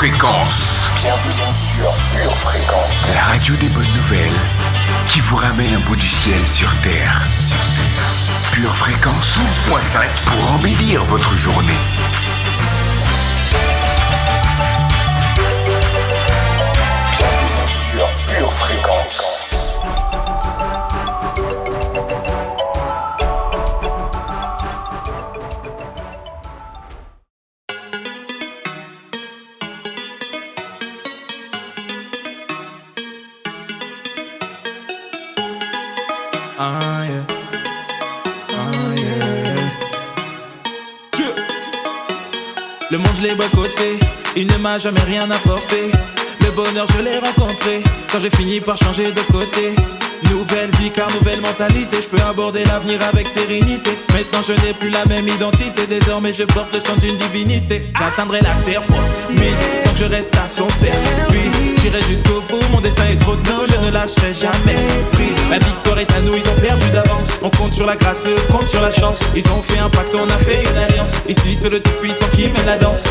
Fréquence. Bienvenue sur Pure Fréquence. La radio des bonnes nouvelles qui vous ramène un bout du ciel sur Terre. Pure Fréquence 12.5 pour embellir votre journée. Bienvenue sur Pure Fréquence. Ah yeah. Ah yeah. Le monde je l'ai boycotté, il ne m'a jamais rien apporté. Le bonheur je l'ai rencontré quand j'ai fini par changer de côté. Nouvelle vie car nouvelle mentalité, je peux aborder l'avenir avec sérénité. Maintenant je n'ai plus la même identité, désormais je porte le sang d'une divinité. J'atteindrai la terre promise, tant que je reste à son service. J'irai jusqu'au bout, mon destin est trop tôt, je ne lâcherai jamais prise. La victoire est à nous, ils ont perdu d'avance. On compte sur la grâce, on compte sur la chance. Ils ont fait un pacte, on a fait une alliance. Ici c'est le tout-puissant qui mène la danse.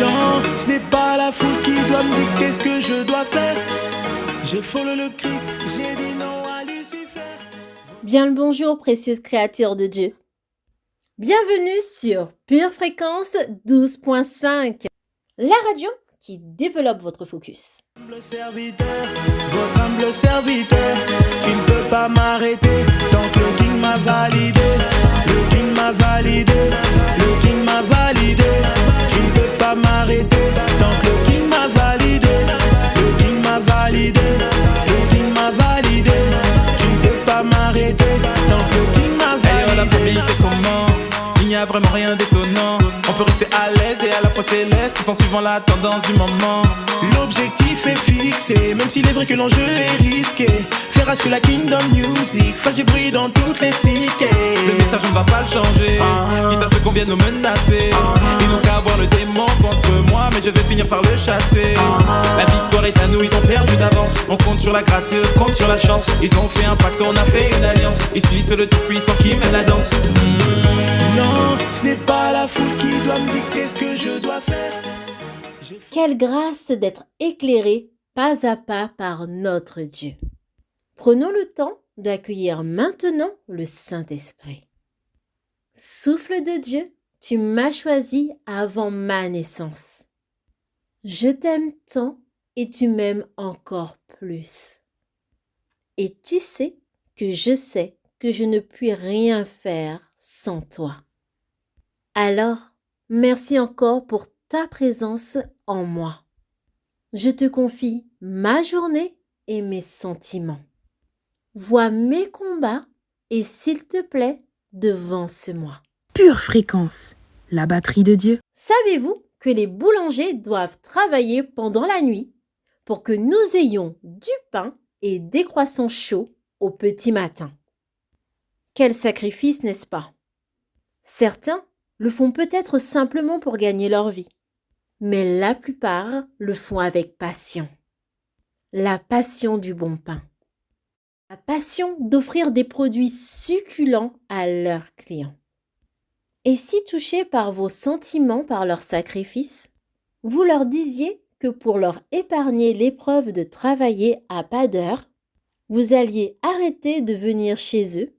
Non, ce n'est pas la foule qui doit me dire qu'est-ce que je dois faire. J'ai follow le Christ, j'ai dit non à Lucifer. Bien le bonjour, précieuse créature de Dieu. Bienvenue sur Pure Fréquence 12.5, la radio qui développe votre focus. Humble serviteur, votre humble serviteur, tu ne peux pas m'arrêter tant que le King m'a validé. Le King m'a validé, le King m'a validé. Tu ne peux pas m'arrêter tant que le King m'a validé. Le King m'a validé, le King m'a validé. Tu ne peux pas m'arrêter tant que le King m'a validé. Hey, la famille c'est comment? Il n'y a vraiment rien d'étonnant. On peut rester à l'aise et à la fois céleste tout en suivant la tendance du moment. L'objectif est fixé, même s'il est vrai que l'enjeu est risqué. Faire à ce que la Kingdom Music fasse du bruit dans toutes les cités. Le message on ne va pas le changer, quitte à ce qu'on vienne nous menacer. Ils n'ont qu'à avoir le démon contre moi, mais je vais finir par le chasser. La victoire est à nous, ils ont perdu d'avance. On compte sur la grâce, eux comptent sur la chance. Ils ont fait un pacte, on a fait une alliance. Ici c'est le tout-puissant qui mène la danse. Non, ce n'est pas la foule qui doit me dire qu'est-ce que je dois faire. Quelle grâce d'être éclairé pas à pas par notre Dieu. Prenons le temps d'accueillir maintenant le Saint-Esprit. Souffle de Dieu, tu m'as choisi avant ma naissance. Je t'aime tant et tu m'aimes encore plus. Et tu sais que je sais que je ne puis rien faire sans toi. Alors, merci encore pour ta présence en moi. Je te confie ma journée et mes sentiments. Vois mes combats et s'il te plaît, devance-moi. Pure Fréquence, la batterie de Dieu. Savez-vous que les boulangers doivent travailler pendant la nuit pour que nous ayons du pain et des croissants chauds au petit matin? Quel sacrifice, n'est-ce pas? Certains le font peut-être simplement pour gagner leur vie, mais la plupart le font avec passion. La passion du bon pain. La passion d'offrir des produits succulents à leurs clients. Et si touchés par vos sentiments, par leur sacrifice, vous leur disiez que pour leur épargner l'épreuve de travailler à pas d'heure, vous alliez arrêter de venir chez eux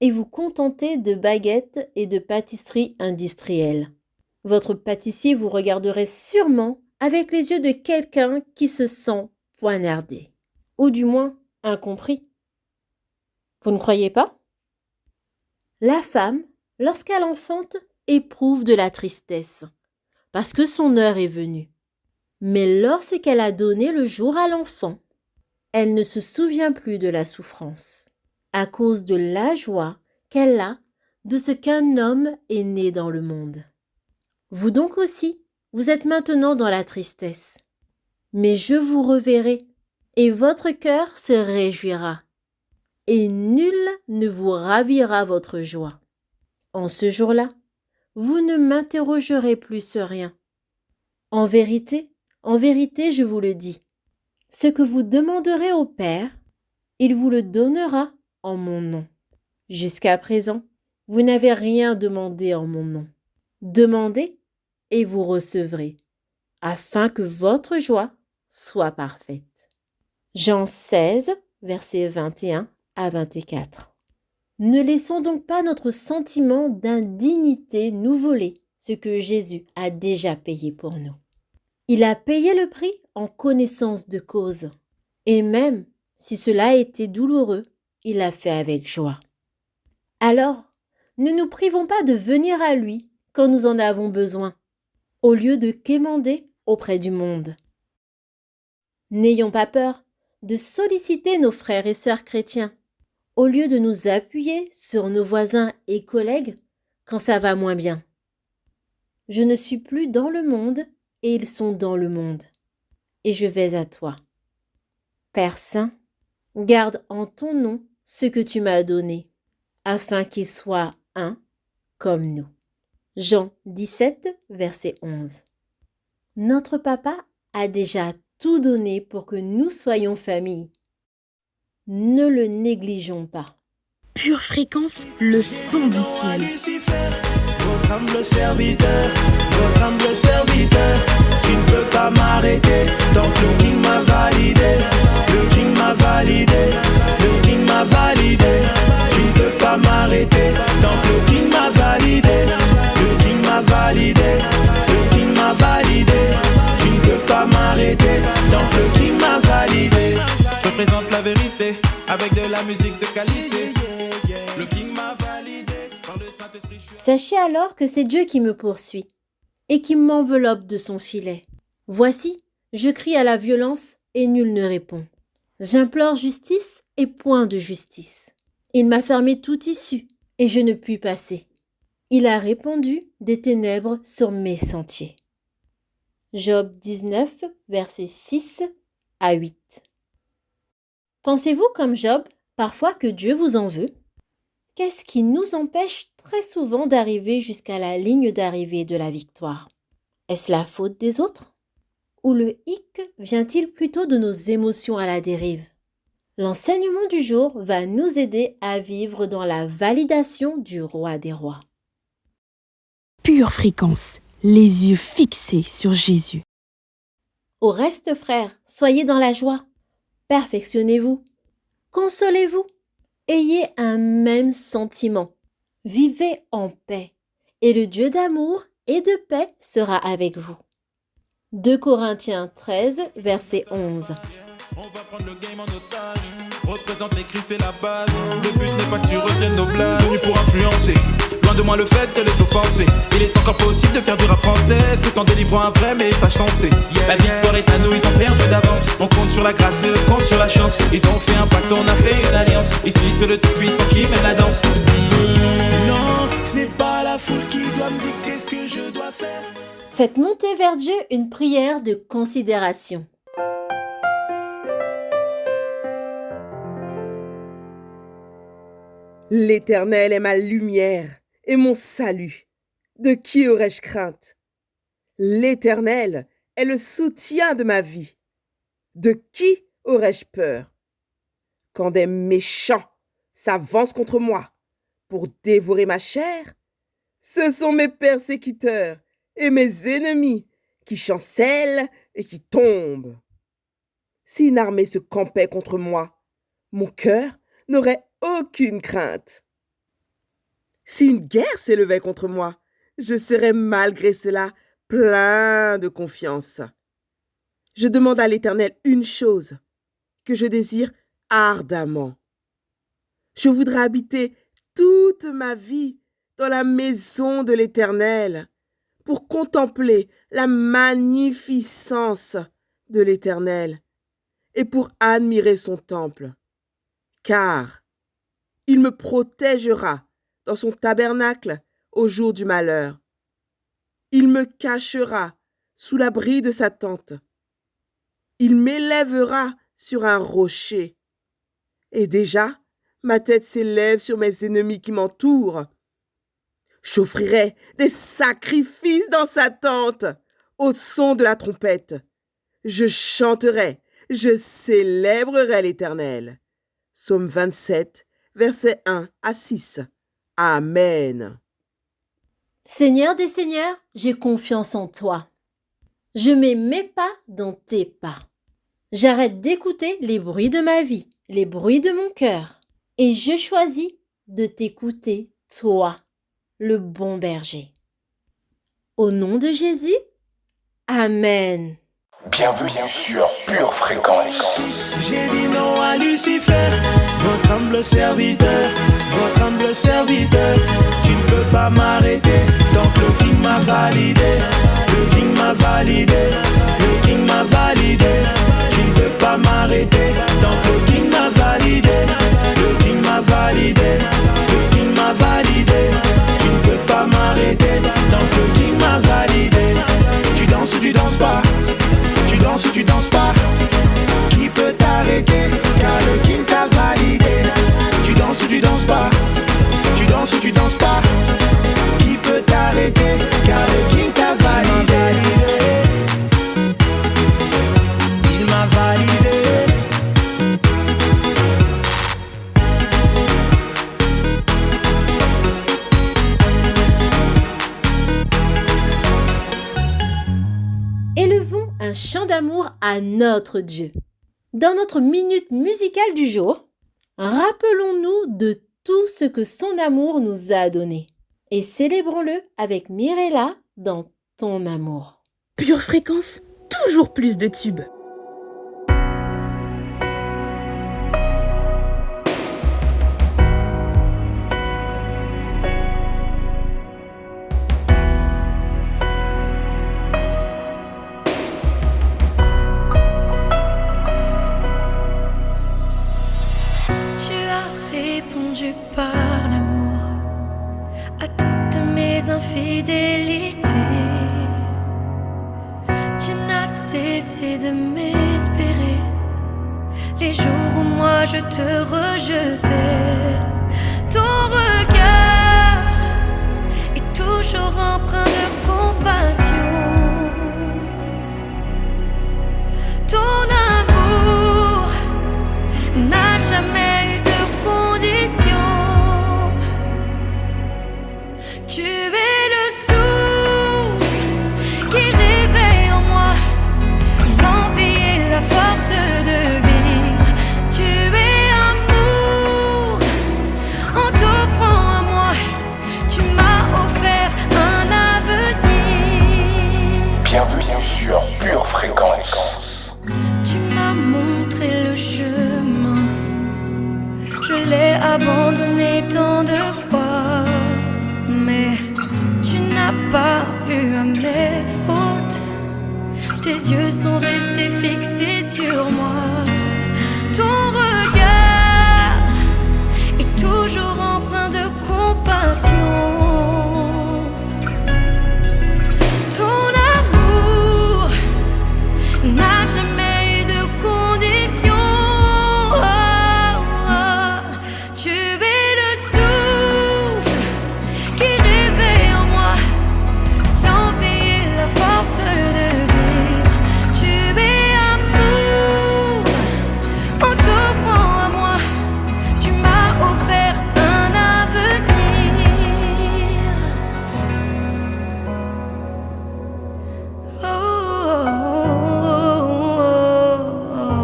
et vous contenter de baguettes et de pâtisseries industrielles. Votre pâtissier vous regarderait sûrement avec les yeux de quelqu'un qui se sent poignardé, ou du moins incompris. Vous ne croyez pas? La femme, lorsqu'elle enfante, éprouve de la tristesse, parce que son heure est venue. Mais lorsqu'elle a donné le jour à l'enfant, elle ne se souvient plus de la souffrance, à cause de la joie qu'elle a de ce qu'un homme est né dans le monde. Vous donc aussi, vous êtes maintenant dans la tristesse. Mais je vous reverrai, et votre cœur se réjouira, et nul ne vous ravira votre joie. En ce jour-là, vous ne m'interrogerez plus sur rien. En vérité, je vous le dis, ce que vous demanderez au Père, il vous le donnera en mon nom. Jusqu'à présent, vous n'avez rien demandé en mon nom. Demandez et vous recevrez, afin que votre joie soit parfaite. Jean 16, versets 21 à 24. Ne laissons donc pas notre sentiment d'indignité nous voler ce que Jésus a déjà payé pour nous. Il a payé le prix en connaissance de cause. Et même si cela a été douloureux, il l'a fait avec joie. Alors, ne nous privons pas de venir à lui quand nous en avons besoin, au lieu de quémander auprès du monde. N'ayons pas peur de solliciter nos frères et sœurs chrétiens, au lieu de nous appuyer sur nos voisins et collègues quand ça va moins bien. Je ne suis plus dans le monde et ils sont dans le monde, et je vais à toi. Père Saint, garde en ton nom ce que tu m'as donné, afin qu'ils soient un comme nous. Jean 17, verset 11. Notre Papa a déjà tout donné pour que nous soyons famille. Ne le négligeons pas. Pure Fréquence, le son du ciel. Lucifer, votre humble serviteur, tu ne peux pas m'arrêter, donc le King m'a validé, le King m'a validé, le King m'a validé, tu ne peux pas m'arrêter, donc le King m'a validé, le King m'a validé, le King m'a validé, tu ne peux pas m'arrêter, donc le King m'a validé. Je présente la vérité avec de la musique de qualité. Le King m'a validé quand le Saint-Esprit. Sachez alors que c'est Dieu qui me poursuit et qui m'enveloppe de son filet. Voici, je crie à la violence et nul ne répond. J'implore justice et point de justice. Il m'a fermé toute issue et je ne puis passer. Il a répandu des ténèbres sur mes sentiers. Job 19, versets 6 à 8. Pensez-vous comme Job, parfois que Dieu vous en veut? Qu'est-ce qui nous empêche très souvent d'arriver jusqu'à la ligne d'arrivée de la victoire? Est-ce la faute des autres? Ou le hic vient-il plutôt de nos émotions à la dérive? L'enseignement du jour va nous aider à vivre dans la validation du roi des rois. Pure Fréquence, les yeux fixés sur Jésus. Au reste, frères, soyez dans la joie. Perfectionnez-vous. Consolez-vous. Ayez un même sentiment. Vivez en paix. Et le Dieu d'amour et de paix sera avec vous. 2 Corinthiens 13, verset 11. On va prendre le game en otage. Représente les cris, c'est la base. Le but n'est pas que tu retiennes nos blagues. Venu pour influencer. Loin de moi le fait de les offenser. Il est encore possible de faire du rap français tout en délivrant un vrai message sensé. La victoire est à nous, ils ont pris un peu d'avance. On compte sur la grâce, eux comptent sur la chance. Ils ont fait un pacte, on a fait une alliance. Ici c'est le tout-puissant qui mène la danse. Non, ce n'est pas la foule qui doit me dicter ce que je dois faire. Faites monter vers Dieu une prière de considération. L'Éternel est ma lumière et mon salut. De qui aurais-je crainte? L'Éternel est le soutien de ma vie. De qui aurais-je peur? Quand des méchants s'avancent contre moi pour dévorer ma chair, ce sont mes persécuteurs et mes ennemis qui chancellent et qui tombent. Si une armée se campait contre moi, mon cœur n'aurait aucune crainte. Si une guerre s'élevait contre moi, je serais malgré cela plein de confiance. Je demande à l'Éternel une chose que je désire ardemment. Je voudrais habiter toute ma vie dans la maison de l'Éternel pour contempler la magnificence de l'Éternel et pour admirer son temple. Car il me protégera dans son tabernacle au jour du malheur. Il me cachera sous l'abri de sa tente. Il m'élèvera sur un rocher. Et déjà, ma tête s'élève sur mes ennemis qui m'entourent. J'offrirai des sacrifices dans sa tente au son de la trompette. Je chanterai, je célébrerai l'Éternel. Psaume 27, versets 1 à 6. Amen. Seigneur des seigneurs, j'ai confiance en toi. Je mets mes pas dans tes pas. J'arrête d'écouter les bruits de ma vie, les bruits de mon cœur. Et je choisis de t'écouter, toi, le bon berger. Au nom de Jésus, Amen. Bienvenue sur Pure Fréquence. J'ai dit non à Lucifer, votre humble serviteur, votre humble serviteur. Tu ne peux pas m'arrêter, donc le King m'a validé, le King m'a validé, le King m'a validé. Tu ne peux pas m'arrêter, donc le King m'a validé, le King m'a validé, le King m'a validé. Tu ne peux pas m'arrêter, donc le King m'a validé. Tu danses ou tu danses pas? Tu danses ou tu danses pas? Qui peut t'arrêter? Car le King t'a validé. Tu danses ou tu danses pas? Tu danses ou tu danses pas? Qui peut t'arrêter? Car le King t'a validé. Il m'a validé. Élevons un chant d'amour à notre Dieu. Dans notre minute musicale du jour, rappelons-nous de tout ce que son amour nous a donné et célébrons-le avec Mirella dans Ton amour. Pure Fréquence, toujours plus de tubes. Tu as répondu par l'amour à toutes mes infidélités. Tu n'as cessé de m'espérer les jours où moi je te rejetais. Ton regard est toujours empreint de compassion. Ton amour n'a jamais eu de condition. Tu es le souffle qui réveille en moi l'envie et la force de vivre. Tu es amour, en t'offrant à moi, tu m'as offert un avenir. Bienvenue sur Pure Fréquence. Tu m'as montré le chemin, je l'ai abandonné tant de fois, mais tu n'as pas vu à mes fautes. Tes yeux sont restés fixés sur moi. Ton regard est toujours empreint de compassion. Ton amour n'a jamais eu de condition. Tu es le souffle qui réveille en moi l'envie et la force de vivre. Tu es amour, en t'offrant à moi, tu m'as offert un avenir. Oh, oh, oh, oh.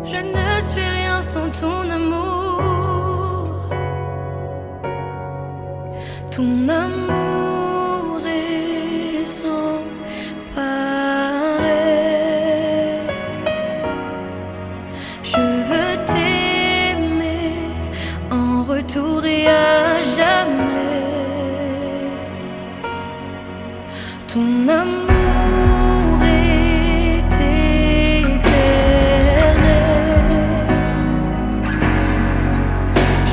Je ne suis rien sans ton amour. Ton amour est sans pareil. Je veux t'aimer en retour et à jamais. Ton amour est éternel.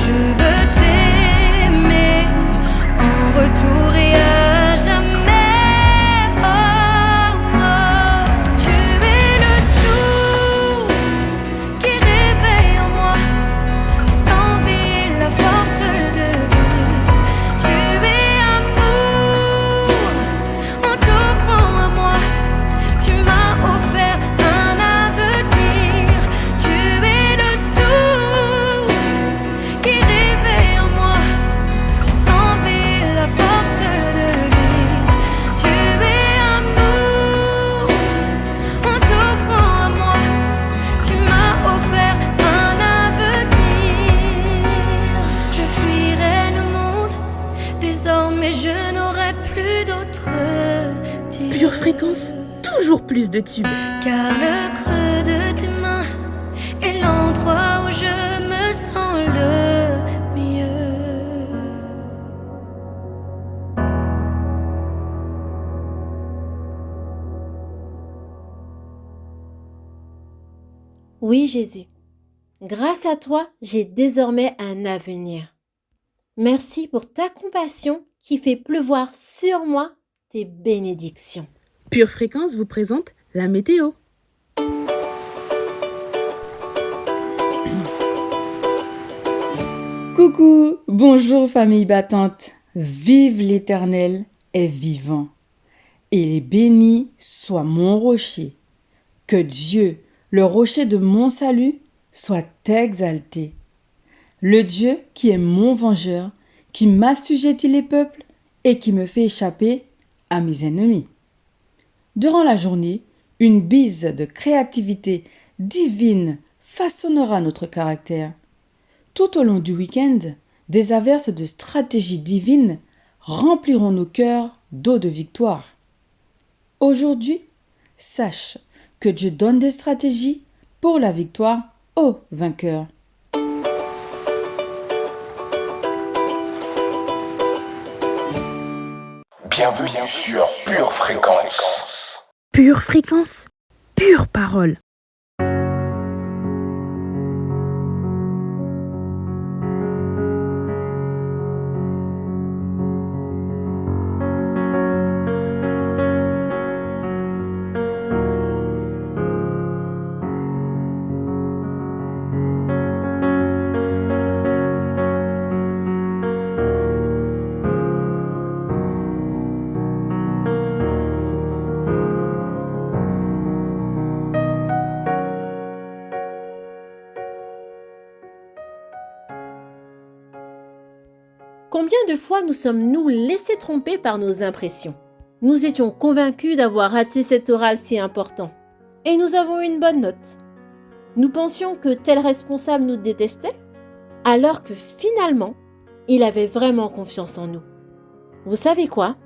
Je veux t'aimer en retour et à jamais. Oh, oh. Tu es le souffle qui réveille en moi l'envie et la force de vivre. Tu es amour, en t'offrant Fréquence, toujours plus de tubes. Car le creux de tes mains est l'endroit où je me sens le mieux. Oui, Jésus, grâce à toi, j'ai désormais un avenir. Merci pour ta compassion qui fait pleuvoir sur moi tes bénédictions. Pure Fréquence vous présente la météo. Coucou, bonjour famille battante. Vive l'Éternel est vivant. Et béni soit mon rocher. Que Dieu, le rocher de mon salut, soit exalté. Le Dieu qui est mon vengeur, qui m'assujettit les peuples et qui me fait échapper à mes ennemis. Durant la journée, une bise de créativité divine façonnera notre caractère. Tout au long du week-end, des averses de stratégie divine rempliront nos cœurs d'eau de victoire. Aujourd'hui, sache que Dieu donne des stratégies pour la victoire aux vainqueurs. Bienvenue sur Pure Fréquence. Pure Fréquence, pure parole. Combien de fois nous sommes-nous laissés tromper par nos impressions? Nous étions convaincus d'avoir raté cet oral si important. Et nous avons eu une bonne note. Nous pensions que tel responsable nous détestait, alors que finalement, il avait vraiment confiance en nous. Vous savez quoi?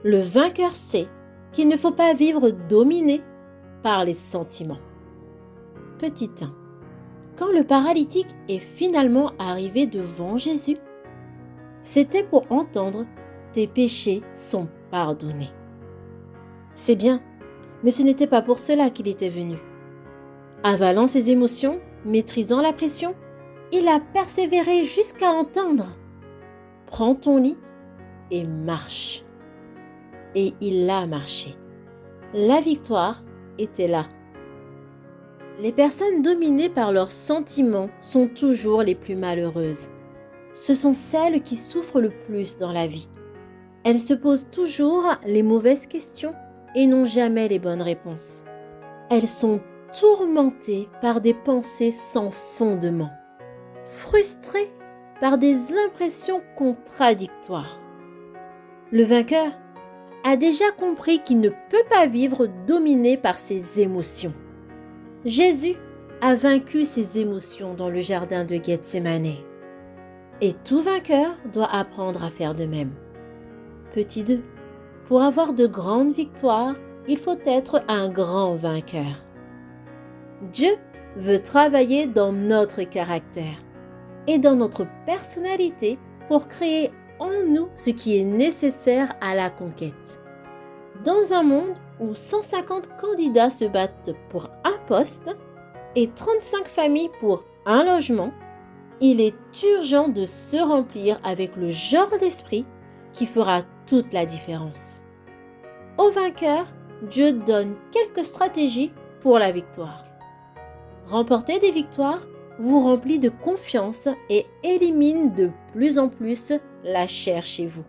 Le vainqueur sait qu'il ne faut pas vivre dominé par les sentiments. Petit 1. Quand le paralytique est finalement arrivé devant Jésus, c'était pour entendre « Tes péchés sont pardonnés ». C'est bien, mais ce n'était pas pour cela qu'il était venu. Avalant ses émotions, maîtrisant la pression, il a persévéré jusqu'à entendre « Prends ton lit et marche ». Et il a marché. La victoire était là. Les personnes dominées par leurs sentiments sont toujours les plus malheureuses. Ce sont celles qui souffrent le plus dans la vie. Elles se posent toujours les mauvaises questions et n'ont jamais les bonnes réponses. Elles sont tourmentées par des pensées sans fondement, frustrées par des impressions contradictoires. Le vainqueur a déjà compris qu'il ne peut pas vivre dominé par ses émotions. Jésus a vaincu ses émotions dans le jardin de Gethsémane. Et tout vainqueur doit apprendre à faire de même. Petit 2. Pour avoir de grandes victoires, il faut être un grand vainqueur. Dieu veut travailler dans notre caractère et dans notre personnalité pour créer en nous ce qui est nécessaire à la conquête. Dans un monde où 150 candidats se battent pour un poste et 35 familles pour un logement, il est urgent de se remplir avec le genre d'esprit qui fera toute la différence. Aux vainqueurs, Dieu donne quelques stratégies pour la victoire. Remporter des victoires vous remplit de confiance et élimine de plus en plus la chair chez vous,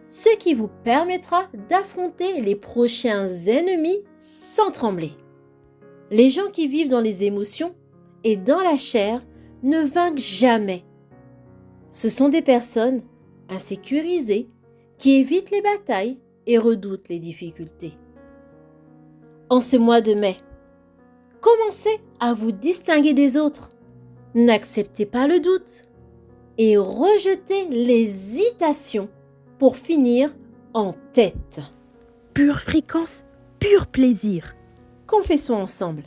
ce qui vous permettra d'affronter les prochains ennemis sans trembler. Les gens qui vivent dans les émotions et dans la chair ne vainquent jamais. Ce sont des personnes insécurisées qui évitent les batailles et redoutent les difficultés. En ce mois de mai, commencez à vous distinguer des autres. N'acceptez pas le doute et rejetez l'hésitation pour finir en tête. Pure fréquence, pur plaisir. Confessons ensemble.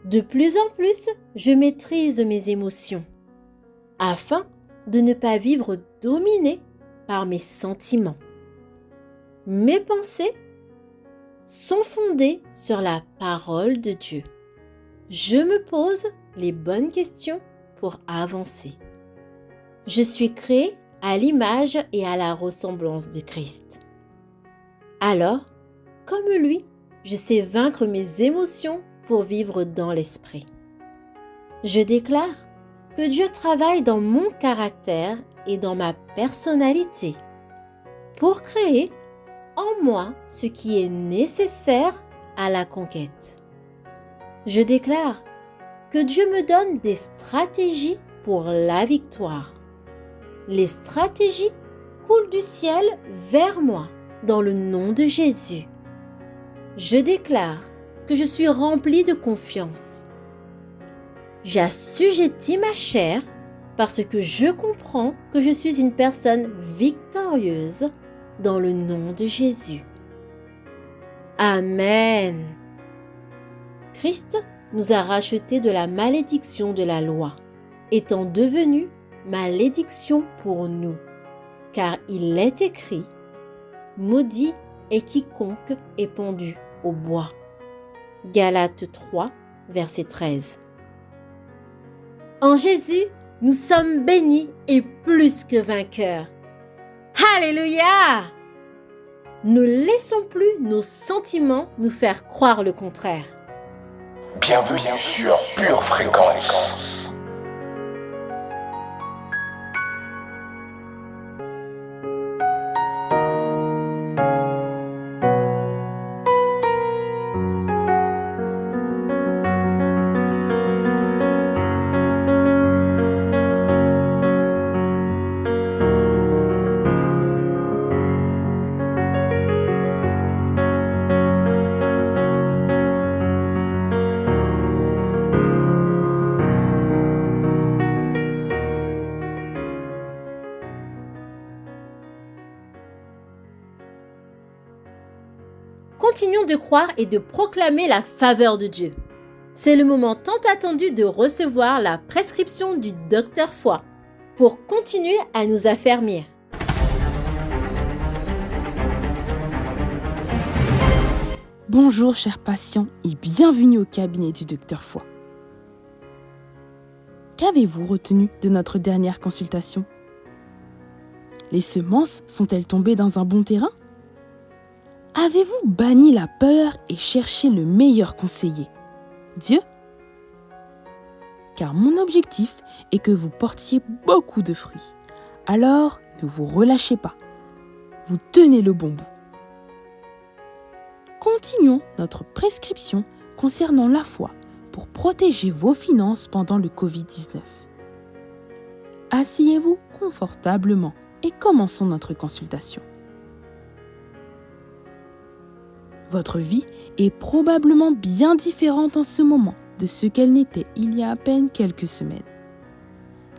De plus en plus, je maîtrise mes émotions afin de ne pas vivre dominée par mes sentiments. Mes pensées sont fondées sur la parole de Dieu. Je me pose les bonnes questions pour avancer. Je suis créée à l'image et à la ressemblance de Christ. Alors, comme lui, je sais vaincre mes émotions pour vivre dans l'esprit. Je déclare que Dieu travaille dans mon caractère et dans ma personnalité pour créer en moi ce qui est nécessaire à la conquête. Je déclare que Dieu me donne des stratégies pour la victoire. Les stratégies coulent du ciel vers moi dans le nom de Jésus. Je déclare que je suis remplie de confiance. J'assujettis ma chair parce que je comprends que je suis une personne victorieuse dans le nom de Jésus. Amen. Christ nous a rachetés de la malédiction de la loi, étant devenu malédiction pour nous, car il est écrit « Maudit est quiconque est pendu au bois ». Galates 3, verset 13. En Jésus, nous sommes bénis et plus que vainqueurs. Alléluia! Ne laissons plus nos sentiments nous faire croire le contraire. Bienvenue sur Pure Fréquence. Continuons de croire et de proclamer la faveur de Dieu. C'est le moment tant attendu de recevoir la prescription du docteur Foi pour continuer à nous affermir. Bonjour chers patients et bienvenue au cabinet du docteur Foi. Qu'avez-vous retenu de notre dernière consultation? Les semences sont-elles tombées dans un bon terrain? Avez-vous banni la peur et cherché le meilleur conseiller, Dieu? Car mon objectif est que vous portiez beaucoup de fruits. Alors, ne vous relâchez pas. Vous tenez le bon bout. Continuons notre prescription concernant la foi pour protéger vos finances pendant le Covid-19. Asseyez-vous confortablement et commençons notre consultation. Votre vie est probablement bien différente en ce moment de ce qu'elle n'était il y a à peine quelques semaines.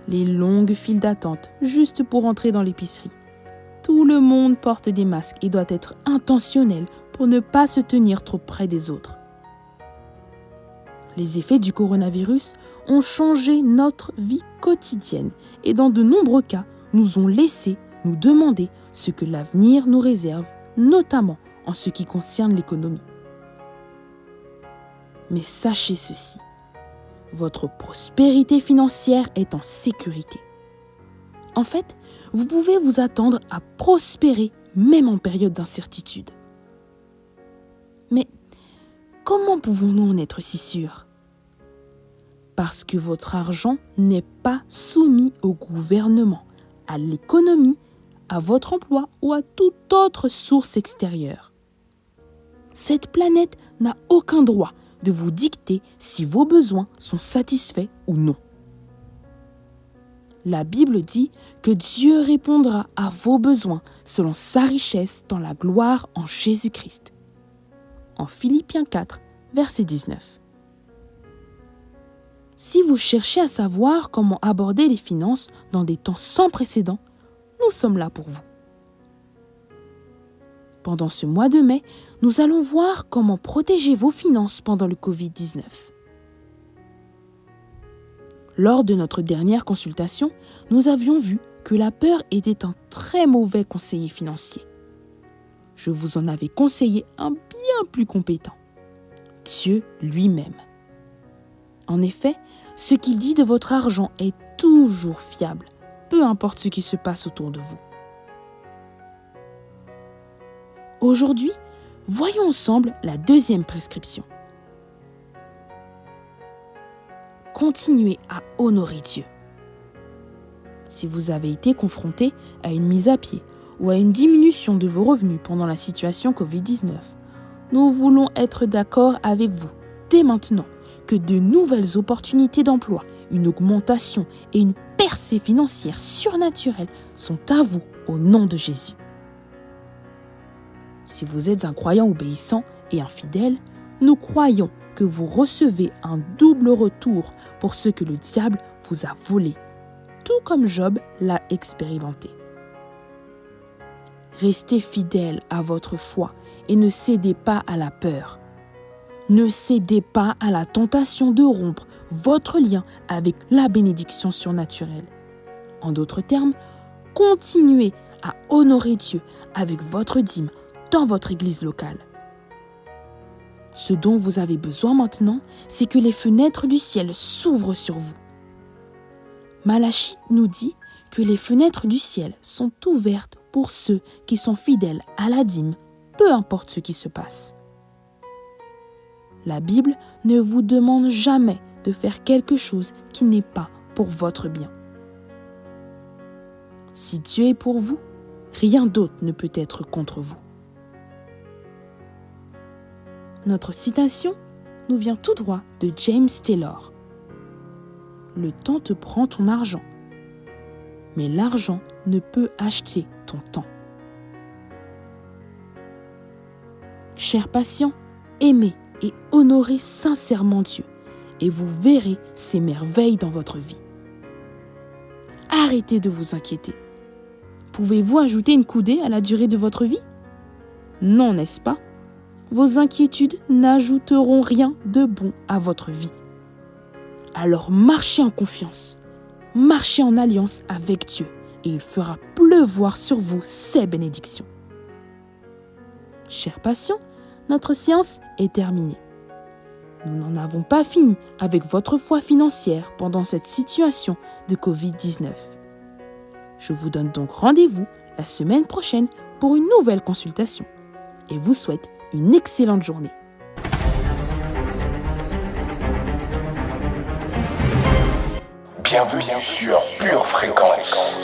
Les longues files d'attente juste pour entrer dans l'épicerie. Tout le monde porte des masques et doit être intentionnel pour ne pas se tenir trop près des autres. Les effets du coronavirus ont changé notre vie quotidienne et dans de nombreux cas, nous ont laissé nous demander ce que l'avenir nous réserve, notamment en ce qui concerne l'économie. Mais sachez ceci, votre prospérité financière est en sécurité. En fait, vous pouvez vous attendre à prospérer même en période d'incertitude. Mais comment pouvons-nous en être si sûrs? Parce que votre argent n'est pas soumis au gouvernement, à l'économie, à votre emploi ou à toute autre source extérieure. Cette planète n'a aucun droit de vous dicter si vos besoins sont satisfaits ou non. La Bible dit que Dieu répondra à vos besoins selon sa richesse dans la gloire en Jésus-Christ. En Philippiens 4, verset 19. Si vous cherchez à savoir comment aborder les finances dans des temps sans précédent, nous sommes là pour vous. Pendant ce mois de mai, nous allons voir comment protéger vos finances pendant le Covid-19. Lors de notre dernière consultation, nous avions vu que la peur était un très mauvais conseiller financier. Je vous en avais conseillé un bien plus compétent, Dieu lui-même. En effet, ce qu'il dit de votre argent est toujours fiable, peu importe ce qui se passe autour de vous. Aujourd'hui, voyons ensemble la deuxième prescription. Continuez à honorer Dieu. Si vous avez été confronté à une mise à pied ou à une diminution de vos revenus pendant la situation Covid-19, nous voulons être d'accord avec vous dès maintenant que de nouvelles opportunités d'emploi, une augmentation et une percée financière surnaturelle sont à vous au nom de Jésus. Si vous êtes un croyant obéissant et un fidèle, nous croyons que vous recevez un double retour pour ce que le diable vous a volé, tout comme Job l'a expérimenté. Restez fidèle à votre foi et ne cédez pas à la peur. Ne cédez pas à la tentation de rompre votre lien avec la bénédiction surnaturelle. En d'autres termes, continuez à honorer Dieu avec votre dîme dans votre église locale. Ce dont vous avez besoin maintenant, c'est que les fenêtres du ciel s'ouvrent sur vous. Malachie nous dit que les fenêtres du ciel sont ouvertes pour ceux qui sont fidèles à la dîme, peu importe ce qui se passe. La Bible ne vous demande jamais de faire quelque chose qui n'est pas pour votre bien. Si Dieu est pour vous, rien d'autre ne peut être contre vous. Notre citation nous vient tout droit de James Taylor. Le temps te prend ton argent, mais l'argent ne peut acheter ton temps. Chers patients, aimez et honorez sincèrement Dieu et vous verrez ses merveilles dans votre vie. Arrêtez de vous inquiéter. Pouvez-vous ajouter une coudée à la durée de votre vie? Non, n'est-ce pas? Vos inquiétudes n'ajouteront rien de bon à votre vie. Alors marchez en confiance, marchez en alliance avec Dieu et il fera pleuvoir sur vous ses bénédictions. Chers patients, notre séance est terminée. Nous n'en avons pas fini avec votre foi financière pendant cette situation de Covid-19. Je vous donne donc rendez-vous la semaine prochaine pour une nouvelle consultation et vous souhaite une excellente journée. Bienvenue sur Pure Fréquence.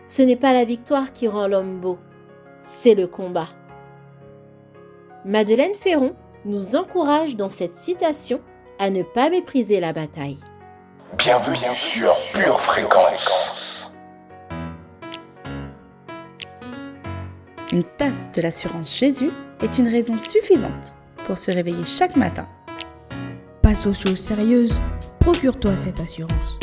Ce n'est pas la victoire qui rend l'homme beau, c'est le combat. Madeleine Ferron nous encourage dans cette citation à ne pas mépriser la bataille. Bienvenue sur Pure Fréquence. Une tasse de l'assurance Jésus est une raison suffisante pour se réveiller chaque matin. Passe aux choses sérieuses, procure-toi cette assurance.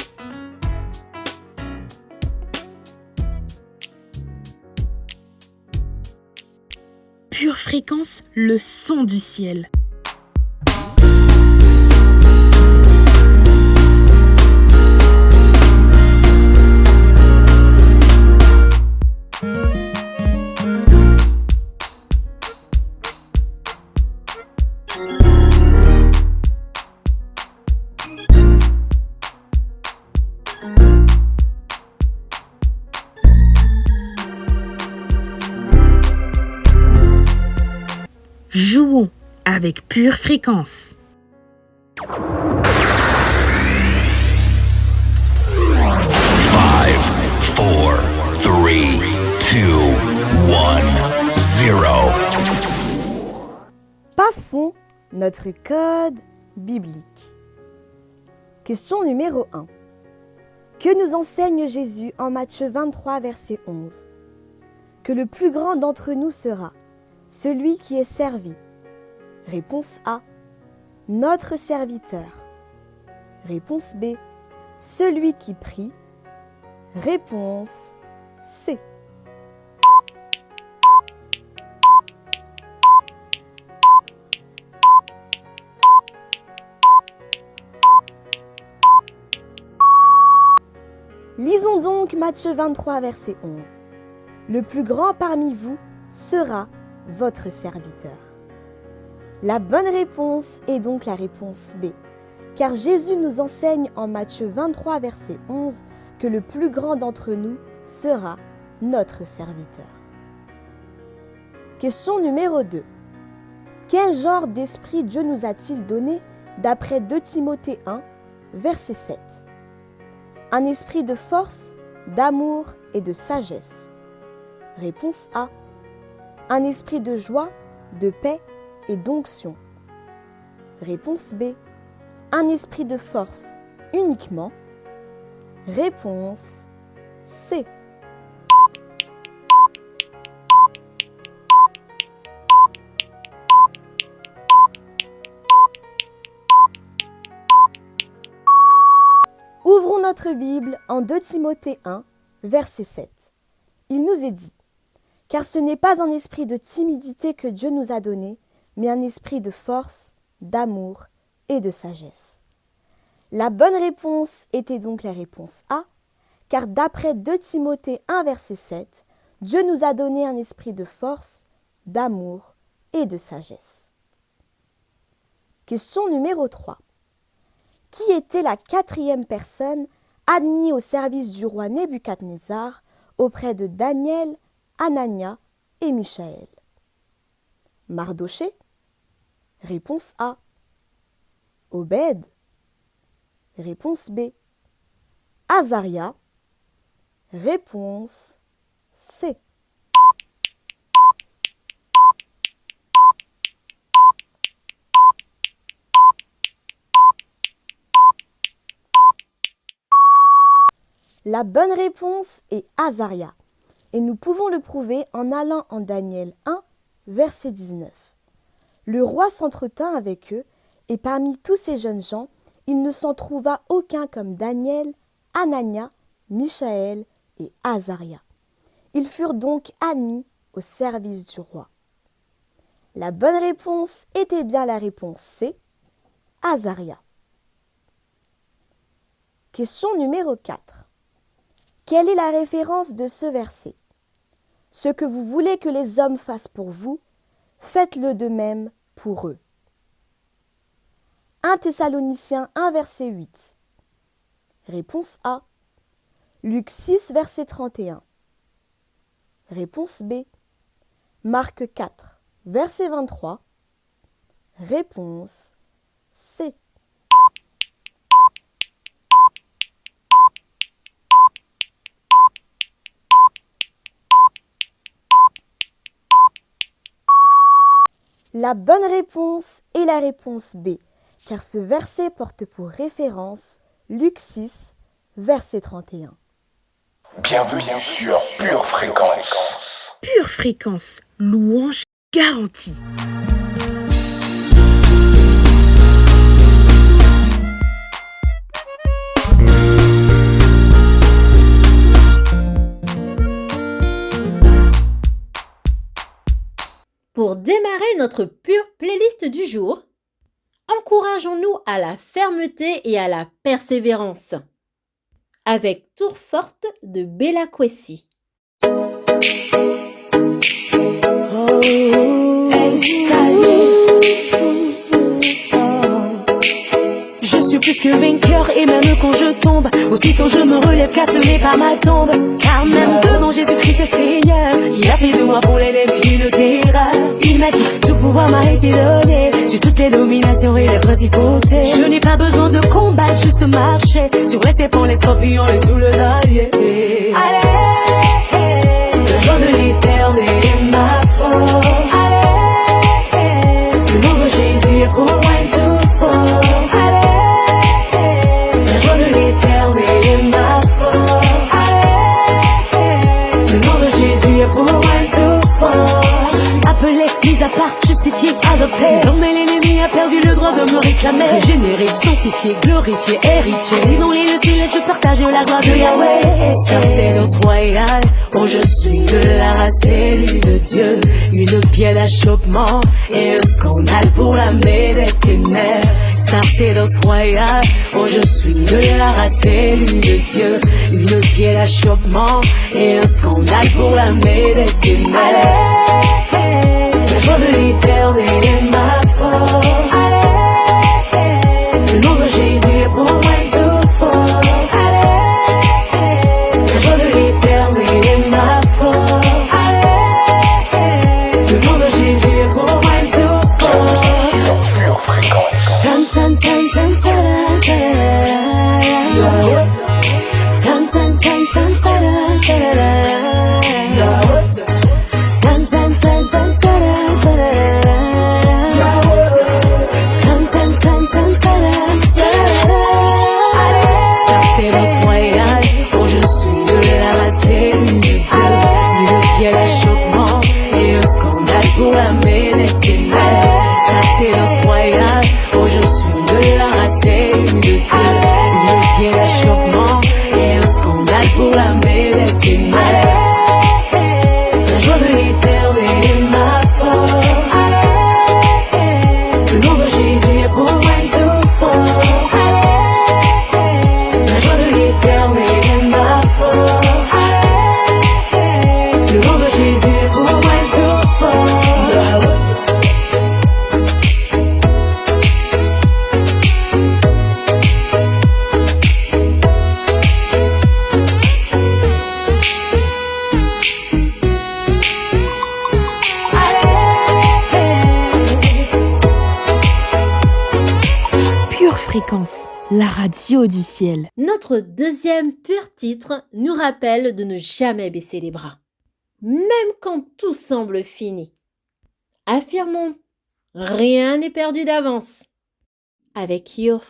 Pure Fréquence, le son du ciel. Jouons avec Pure Fréquence. 5, 4, 3, 2, 1, 0. Passons notre code biblique. Question numéro 1. Que nous enseigne Jésus en Matthieu 23, verset 11? que le plus grand d'entre nous sera celui qui est servi? Réponse A. Notre serviteur. Réponse B. Celui qui prie. Réponse C. Lisons donc Matthieu 23, verset 11. Le plus grand parmi vous sera votre serviteur. La bonne réponse est donc la réponse B, car Jésus nous enseigne en Matthieu 23, verset 11, que le plus grand d'entre nous sera notre serviteur. Question numéro 2. Quel genre d'esprit Dieu nous a-t-il donné d'après 2 Timothée 1, verset 7? Un esprit de force, d'amour et de sagesse. Réponse A. Un esprit de joie, de paix et d'onction. Réponse B. Un esprit de force uniquement. Réponse C. Ouvrons notre Bible en 2 Timothée 1, verset 7. Il nous est dit: « Car ce n'est pas un esprit de timidité que Dieu nous a donné, mais un esprit de force, d'amour et de sagesse. » La bonne réponse était donc la réponse A, car d'après 2 Timothée 1, verset 7, Dieu nous a donné un esprit de force, d'amour et de sagesse. Question numéro 3. Qui était la 4e personne admise au service du roi Nebuchadnezzar auprès de Daniel, Anania et Michaël? Mardoché? Réponse A. Obed? Réponse B. Azaria? Réponse C. La bonne réponse est Azaria, et nous pouvons le prouver en allant en Daniel 1, verset 19. Le roi s'entretint avec eux, et parmi tous ces jeunes gens, il ne s'en trouva aucun comme Daniel, Anania, Michaël et Azaria. Ils furent donc admis au service du roi. La bonne réponse était bien la réponse C, Azaria. Question numéro 4. Quelle est la référence de ce verset? Ce que vous voulez que les hommes fassent pour vous, faites-le de même pour eux. 1 Thessaloniciens 1, verset 8. Réponse A. Luc 6, verset 31. Réponse B. Marc 4, verset 23. Réponse C. La bonne réponse est la réponse B, car ce verset porte pour référence Luc 6, verset 31. Bienvenue sur Pure Fréquence. Pure Fréquence, louange garantie. Pour démarrer notre pure playlist du jour, encourageons-nous à la fermeté et à la persévérance avec Tour forte de Bella Kwesi. Je suis plus que vainqueur et même quand je tombe, aussitôt je me relève car ce n'est pas ma tombe. Car même dedans Jésus-Christ est Seigneur, il a fait de moi pour l'ennemi une terreur. Il m'a dit tout pouvoir m'a été donné sur toutes les dominations et les principautés. Je n'ai pas besoin de combat, juste marcher sur les serpents, les scorpions et tous les alliés. Allez, le jour de l'éternel est ma force. Allez, le nom de Jésus est pour moi tout fort. L'éternel est ma force. Le nom de Jésus est pour moi. jamais. Régénéré, sanctifié, glorifié, héritier. Si dans les lieux célestes je partage la gloire de Yahweh. Sacerdoce royale, oh je suis de la race élue de Dieu. Une pierre d'achoppement et un scandale pour l'âme des ténèbres. Sacerdoce royale, oh je suis de la race élue de Dieu. Une pierre d'achoppement et un scandale pour l'âme des ténèbres. La joie de l'éternel est ma force. Le nom de Jésus est pour moi tout fort. La joie de l'éternel est ma force. Le nom de Jésus est pour moi tout fort. Sur Pure Fréquence. Tan tan tan tan tan tan tan tan tan tan La radio du ciel. Notre deuxième pur titre nous rappelle de ne jamais baisser les bras, même quand tout semble fini. Affirmons, rien n'est perdu d'avance. Avec Yo.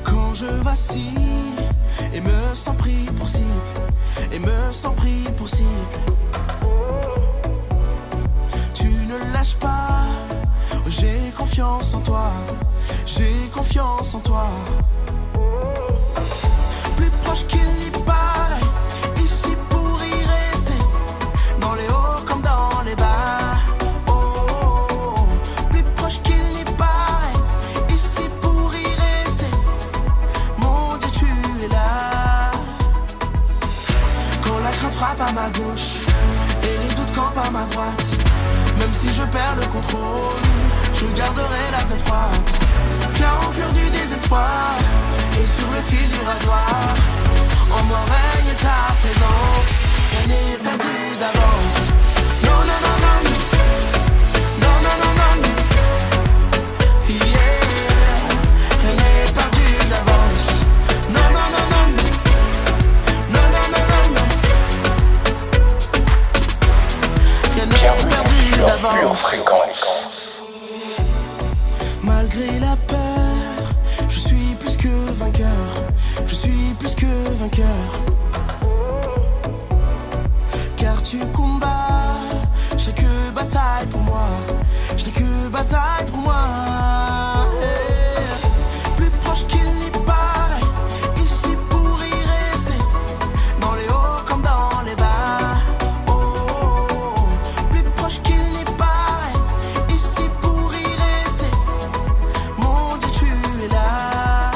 Quand je vacille et me sens pris pour cible, et me sens pris pour cible, tu ne lâches pas, j'ai confiance en toi, j'ai confiance en toi. Plus proche qu'il n'y paraît, ici pour y rester, dans les hauts comme dans les bas. Oh, oh, oh. Plus proche qu'il n'y paraît, ici pour y rester, mon Dieu tu es là. Quand la crainte frappe à ma gauche et les doutes campent à ma droite, même si je perds le contrôle, je garderai la tête froide. Car au cœur du désespoir et sur le fil du rasoir, en moi règne ta présence. Rien n'est perdu d'avance. Non, non, non, non. Non, non, non, non. Yeah. Rien n'est perdu d'avance. Non, non, non, non. Non, non, non, non, non. Rien n'est perdu d'avance. Pure Fréquence. Malgré la peur, je suis plus que vainqueur. Je suis plus que vainqueur. Car tu combats chaque bataille pour moi. Chaque bataille pour moi. Yeah. Plus proche qu'il n'y paraît, ici pour y rester, dans les hauts comme dans les bas. Oh, oh, oh. Plus proche qu'il n'y paraît, ici pour y rester, mon Dieu tu es là.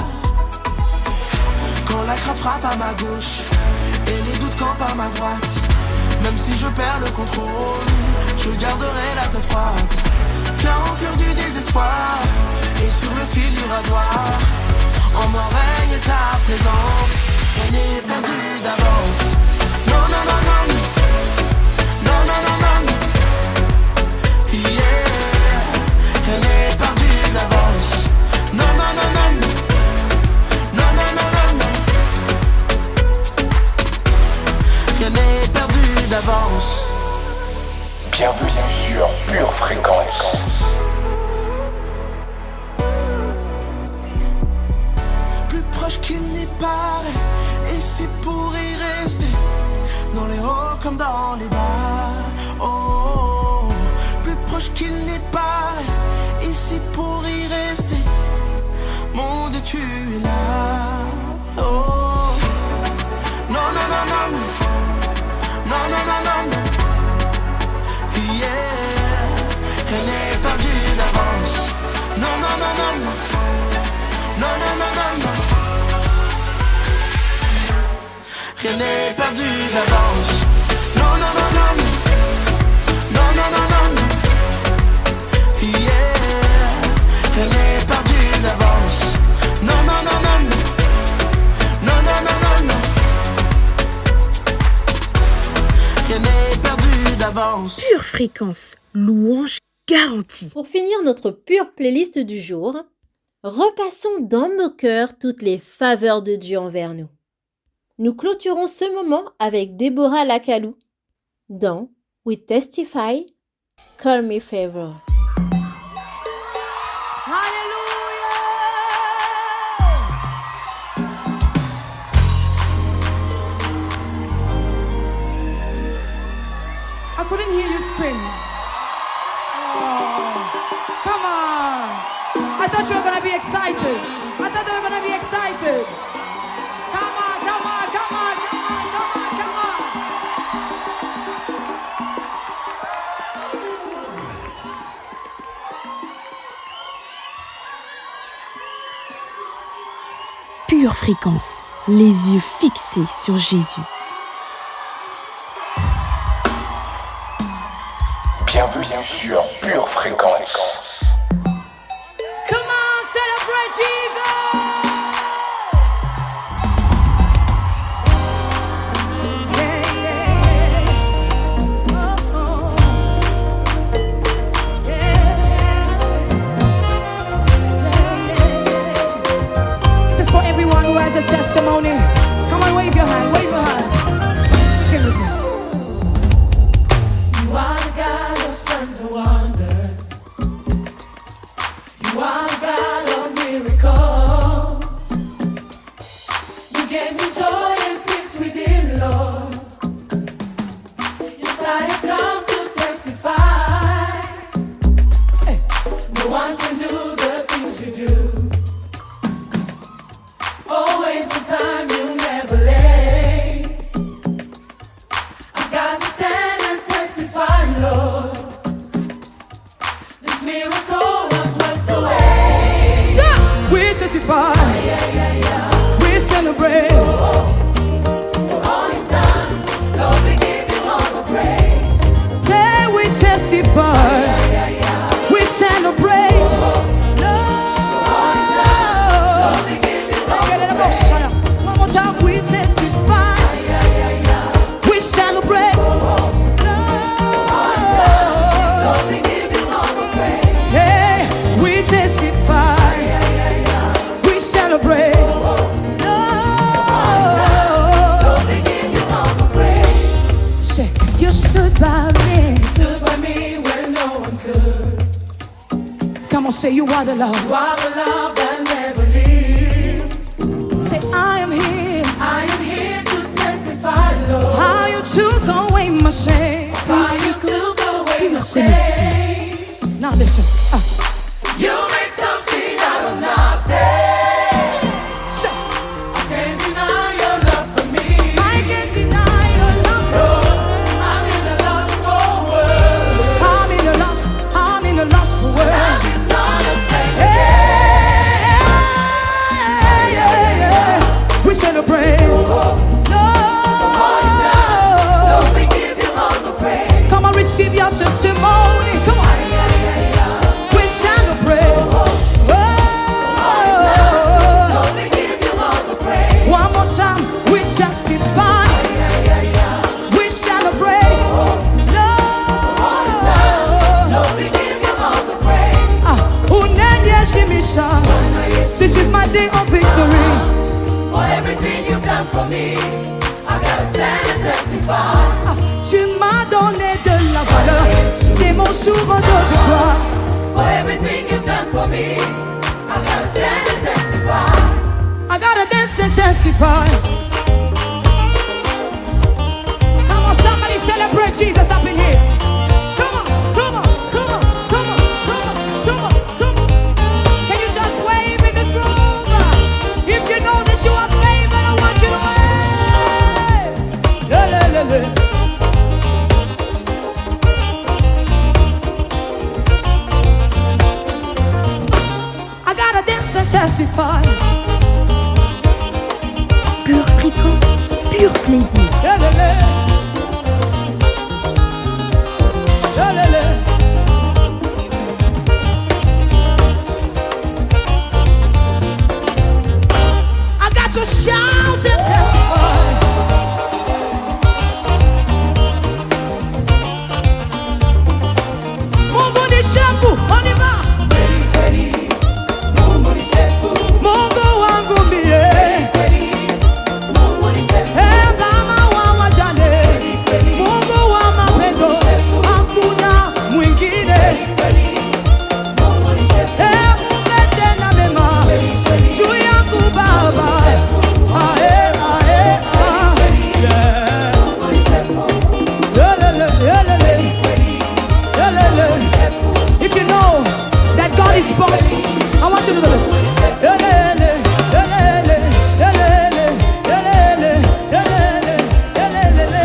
Quand la crainte frappe à ma gauche et les doutes campent à ma droite, même si je perds le contrôle, je garderai la tête froide. Car au cœur du désespoir et sur le fil du rasoir, en moi règne ta présence. Rien n'est perdu d'avance. Non, non, non, non. Non, non, non, non. Yeah. Rien n'est perdu d'avance. Non, non, non, non. Non, non, non, non, non. Rien n'est perdu d'avance. Bienvenue sur Pure Fréquence. Plus proche qu'il n'y paraît, et c'est pour y rester. rien n'est perdu d'avance. Non, non, non, non, non, non, non, non, non. Yeah, rien n'est perdu d'avance. Non, non, non, non, non, non, non, non, non, non. Rien n'est perdu d'avance. Pure fréquence, louange garantie. Pour finir notre pure playlist du jour, repassons dans nos cœurs toutes les faveurs de Dieu envers nous. Nous clôturons ce moment avec Déborah Lacalou dans We Testify, Call Me Favor. I couldn't hear you scream. Oh, come on. I thought you were going to be excited. I thought they were going to be excited. Come on, come on, come on, come on, come on, come on. Pure fréquence, les yeux fixés sur Jésus. Bienvenue sur Pure Fréquence. Come on, celebrate Jesus. Yeah, yeah. Oh, oh. Yeah. This is for everyone who has a testimony. Come on, wave your hand, wave your hand. Sing with me. You are the God of signs and wonders. You are the God of miracles. You gave me joy and peace within, Lord. Yes, I have come to testify. Hey. No one can do the things you do. Always on time, you never late. I've got to stand and testify, Lord. This miracle was worth the wait. So, we testify. We celebrate. For all you've done, Lord, we give you all the praise. Say we testify. We celebrate. Lord, we give you all the praise. One more time, we testify. We celebrate. Lord, we give you all the praise. Hey, we testify. We celebrate. Lord, we give you all the praise. Say, you stood by me. You stood by me when no one could. Come on, say you are the love. You are the love that never leaves. Say, I am here. I am here to testify, Lord. How you took away my shame. How you took away my shame. Now listen. You made something out of nothing. Say, I can't deny your love for me. I can't deny your love. Lord, I'm in a lost world. I'm in a lost world. Love is not the same again. We celebrate. Lord, we give you all the praise. Come on, receive your testimony. Come on. We celebrate. Lord, we give you all the praise. One more time, we testify. We celebrate. Lord, we give you all the praise. This is my day of victory. For everything you've done for me, I gotta stand and testify. Tu m'as donné de la valeur, c'est mon jour de gloire. For everything you've done for me, I gotta stand and testify. I gotta dance and testify. Come on, somebody celebrate Jesus up in here. Come on, come on, come on, come on, come on, come on, come on. Can you just wave in this room? If you know that you are favored, I want you to wave. Yeah, yeah, yeah, yeah. I gotta dance and testify. Pure fréquence, pure pur plaisir. I got to shout and testify. Mungu ni shefu, on y va. Mungu wangu mie. Mama wa wajane. Mungu wa mapendo. Hakuna mwingine. Umetenda mema juu yangu Baba. Ae, ae, ah. Yeah. Yelele, yelele. Yelele. If you know that God is boss, I want you to do this. Yelele, yelele, yelele, yelele, yelele, yelele.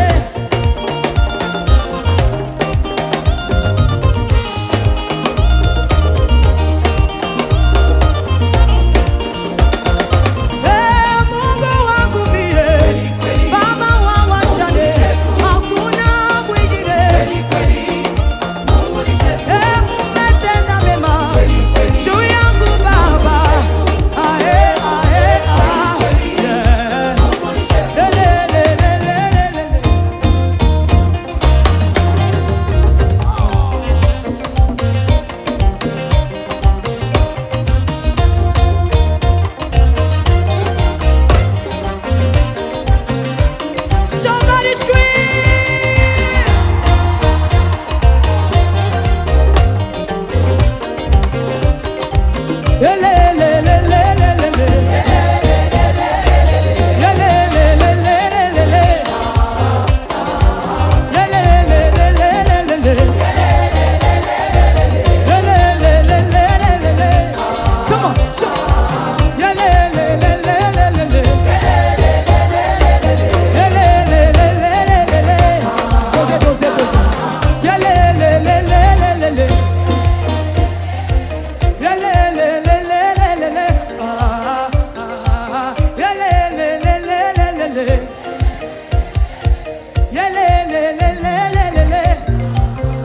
Mungu wangu mie, Baba wa wajane, hakuna mwingine. Umetenda mema juu yangu Baba. Ae, ae, ah. Yeah. Lele, lele, lele, lele. Somebody scream! Come on,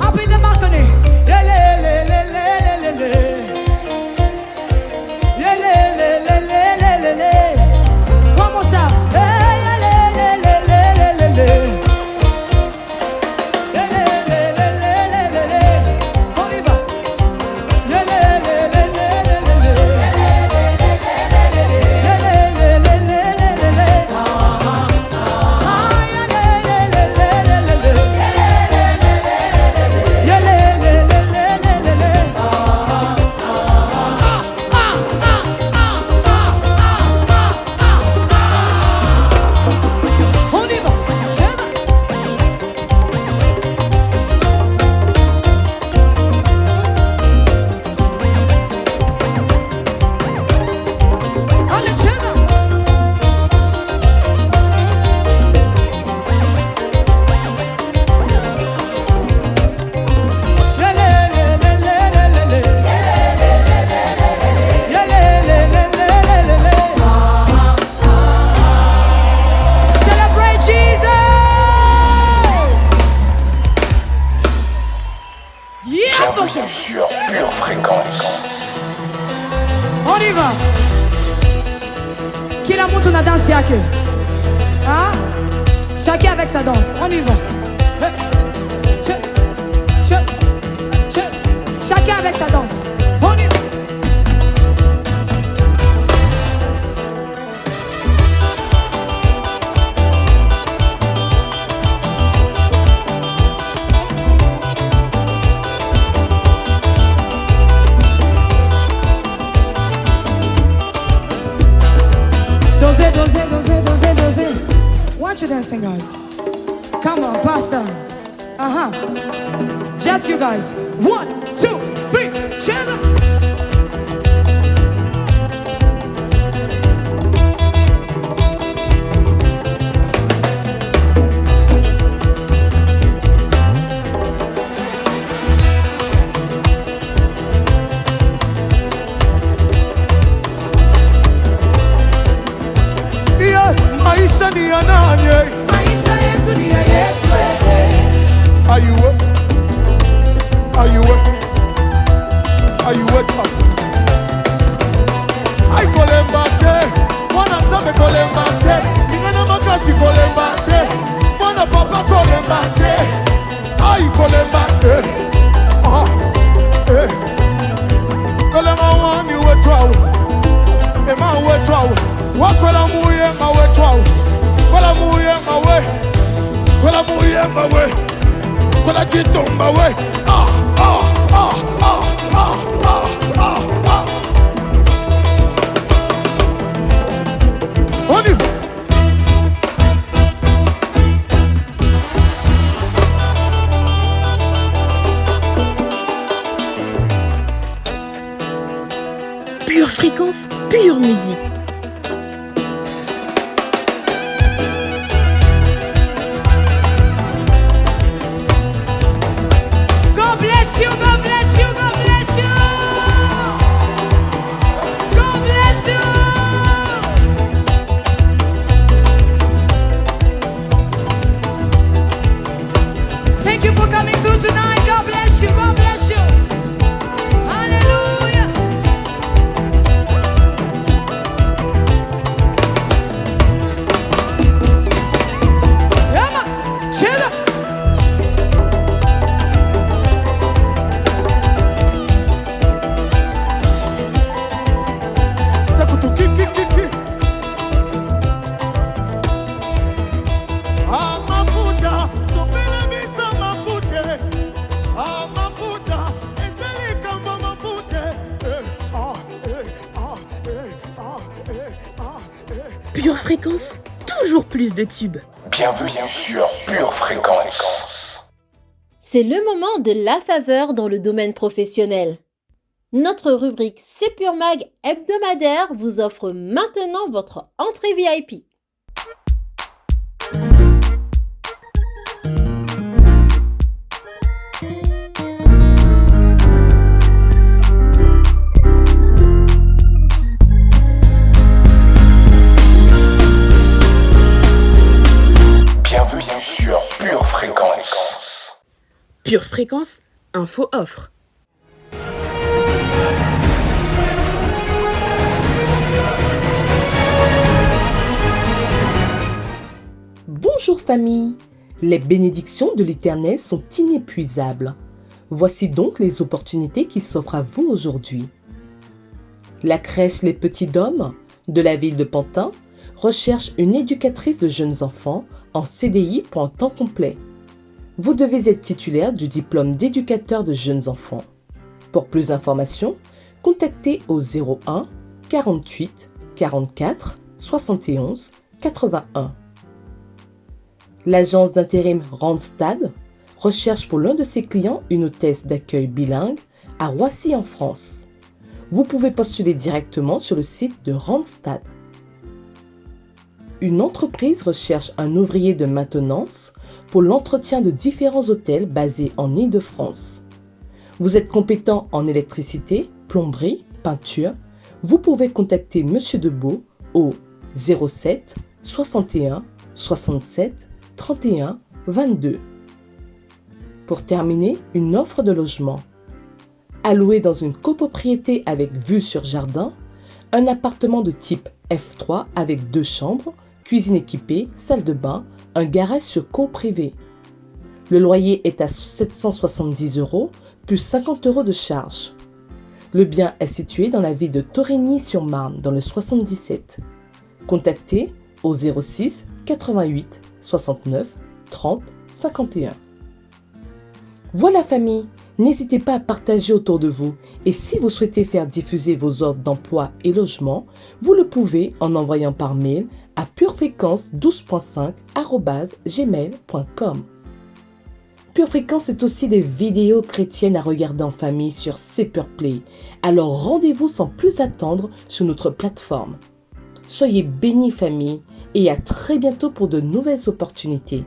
up in the balcony. One more time. On y va. On y va. Allez, celebrate Jesus! Yeah, Bienvenue sur Pure Fréquence. on y va. Kila mtu na dansi yake. Hein? Chacun avec sa danse. On y va. Chacun avec sa danse. On y va. Dosez, dosez, dosez, dosez, dosez. Why aren't you dancing, guys? Come on, Pastor. Just you guys. 1, 2, 3. Cheers up. maisha ni ya nani? ba Kole mawani wetwa Ema wetwa Wakola muye ma wetwa Kola muye ma we Kola muye ma we Kola chitomba we On y va. Pure fréquence, pure musique. God bless you, God bless you, God bless you. God bless you. Thank you for coming through tonight. God bless you, God bless you. Hallelujah. Yeah, man. Chill up. Pure fréquence, toujours plus de tubes. Bienvenue sur Pure Fréquence. C'est le moment de la faveur dans le domaine professionnel. Notre rubrique C'est Pure Mag hebdomadaire vous offre maintenant votre entrée VIP. Bienvenue sur Pure Fréquence. Pure fréquence, info offre. Bonjour famille, les bénédictions de l'Éternel sont inépuisables. Voici donc les opportunités qui s'offrent à vous aujourd'hui. La crèche Les Petits Dômes de la ville de Pantin recherche une éducatrice de jeunes enfants en CDI pour un temps complet. Vous devez être titulaire du diplôme d'éducateur de jeunes enfants. Pour plus d'informations, contactez au 01 48 44 71 81. L'agence d'intérim Randstad recherche pour l'un de ses clients une hôtesse d'accueil bilingue à Roissy en France. Vous pouvez postuler directement sur le site de Randstad. Une entreprise recherche un ouvrier de maintenance pour l'entretien de différents hôtels basés en Île-de-France. Vous êtes compétent en électricité, plomberie, peinture. Vous pouvez contacter Monsieur Debeau au 07 61 67 31 22. Pour terminer, une offre de logement. Alloué dans une copropriété avec vue sur jardin, un appartement de type F3 avec 2 chambres, cuisine équipée, salle de bain, un garage sur cour privée. Le loyer est à 770 € plus 50 € de charge. Le bien est situé dans la ville de Torigny-sur-Marne dans le 77. Contactez au 06 88 69 30 51. Voilà famille, n'hésitez pas à partager autour de vous et si vous souhaitez faire diffuser vos offres d'emploi et logement, vous le pouvez en envoyant par mail à purefréquence12.5@gmail.com. Pure Fréquence est aussi des vidéos chrétiennes à regarder en famille sur CPurPlay. Alors rendez-vous sans plus attendre sur notre plateforme. Soyez bénis famille et à très bientôt pour de nouvelles opportunités.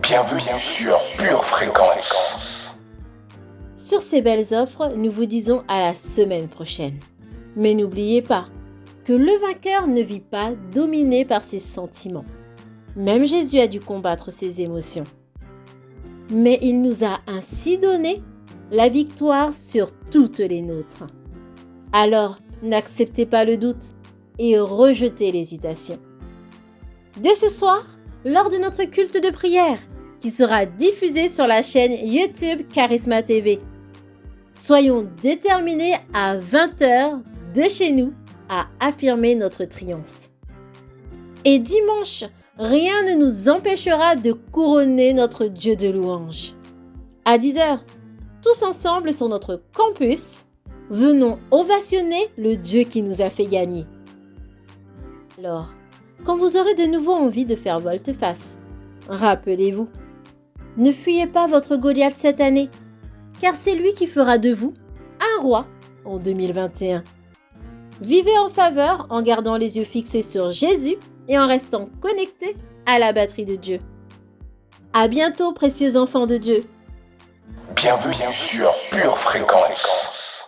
Bienvenue sur Pure Fréquence. Sur ces belles offres, nous vous disons à la semaine prochaine. Mais n'oubliez pas que le vainqueur ne vit pas dominé par ses sentiments. Même Jésus a dû combattre ses émotions. Mais il nous a ainsi donné la victoire sur toutes les nôtres. Alors, N'acceptez pas le doute et rejetez l'hésitation. Dès ce soir, lors de notre culte de prière, qui sera diffusé sur la chaîne YouTube Charisma TV, soyons déterminés à 20h de chez nous à affirmer notre triomphe. Et dimanche, rien ne nous empêchera de couronner notre Dieu de louange. À 10h, tous ensemble sur notre campus, venons ovationner le Dieu qui nous a fait gagner. Alors, quand vous aurez de nouveau envie de faire volte-face, rappelez-vous, ne fuyez pas votre Goliath cette année, car c'est lui qui fera de vous un roi en 2021. Vivez en faveur en gardant les yeux fixés sur Jésus et en restant connectés à la batterie de Dieu. À bientôt, précieux enfants de Dieu. Bienvenue sur Pure Fréquence.